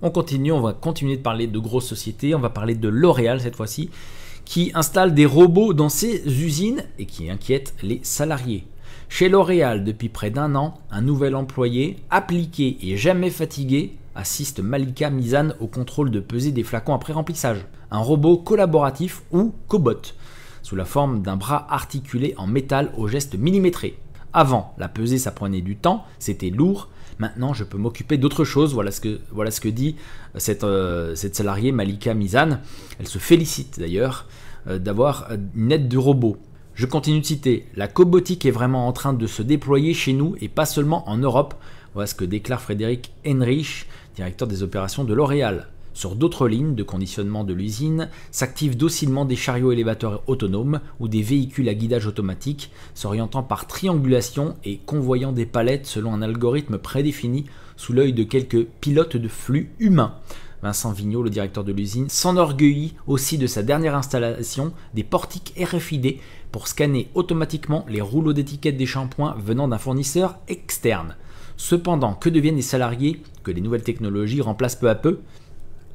On continue, on va continuer de parler de grosses sociétés, on va parler de L'Oréal cette fois-ci, qui installe des robots dans ses usines et qui inquiète les salariés. Chez L'Oréal, depuis près d'un an, un nouvel employé, appliqué et jamais fatigué, assiste Malika Mizan au contrôle de pesée des flacons après remplissage. Un robot collaboratif ou cobot, sous la forme d'un bras articulé en métal au geste millimétré. Avant, la pesée ça prenait du temps, c'était lourd. Maintenant, je peux m'occuper d'autre chose. Voilà ce que dit cette salariée Malika Mizan. Elle se félicite d'ailleurs d'avoir une aide de robot. Je continue de citer. La cobotique est vraiment en train de se déployer chez nous et pas seulement en Europe. Voilà ce que déclare Frédéric Henrich, directeur des opérations de L'Oréal. Sur d'autres lignes de conditionnement de l'usine, s'activent docilement des chariots élévateurs autonomes ou des véhicules à guidage automatique, s'orientant par triangulation et convoyant des palettes selon un algorithme prédéfini sous l'œil de quelques pilotes de flux humains. Vincent Vigneault, le directeur de l'usine, s'enorgueillit aussi de sa dernière installation des portiques RFID pour scanner automatiquement les rouleaux d'étiquettes des shampoings venant d'un fournisseur externe. Cependant, que deviennent les salariés que les nouvelles technologies remplacent peu à peu ?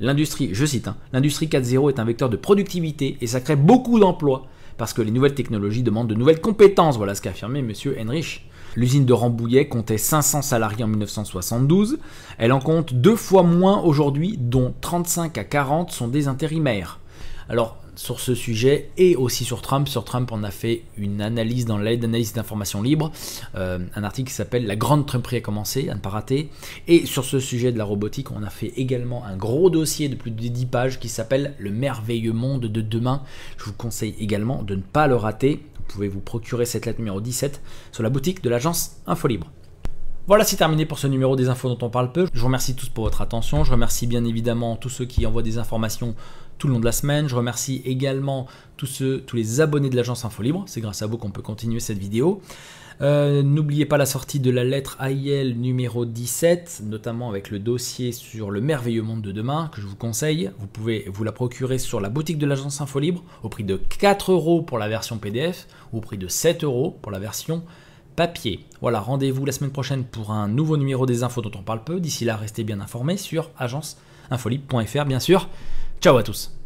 L'industrie, je cite, l'industrie 4.0 est un vecteur de productivité et ça crée beaucoup d'emplois parce que les nouvelles technologies demandent de nouvelles compétences, voilà ce qu'a affirmé M. Henrich. L'usine de Rambouillet comptait 500 salariés en 1972, elle en compte 2 fois moins aujourd'hui, dont 35 à 40 sont des intérimaires. Alors, sur ce sujet et aussi sur Trump, on a fait une analyse dans l'aide d'analyse d'information libre, un article qui s'appelle La grande Trumperie a commencé, à ne pas rater. Et sur ce sujet de la robotique, on a fait également un gros dossier de plus de 10 pages qui s'appelle Le merveilleux monde de demain. Je vous conseille également de ne pas le rater. Vous pouvez vous procurer cette lettre numéro 17 sur la boutique de l'agence Infolibre. Voilà, c'est terminé pour ce numéro des infos dont on parle peu. Je vous remercie tous pour votre attention. Je remercie bien évidemment tous ceux qui envoient des informations tout le long de la semaine. Je remercie également tous les abonnés de l'agence Infolibre. C'est grâce à vous qu'on peut continuer cette vidéo. N'oubliez pas la sortie de la lettre AIL numéro 17, notamment avec le dossier sur le merveilleux monde de demain que je vous conseille. Vous pouvez vous la procurer sur la boutique de l'agence Infolibre au prix de 4 € pour la version PDF ou au prix de 7 € pour la version papier. Voilà, rendez-vous la semaine prochaine pour un nouveau numéro des infos dont on parle peu. D'ici là, restez bien informés sur agence-infolibre.fr bien sûr. Ciao à tous.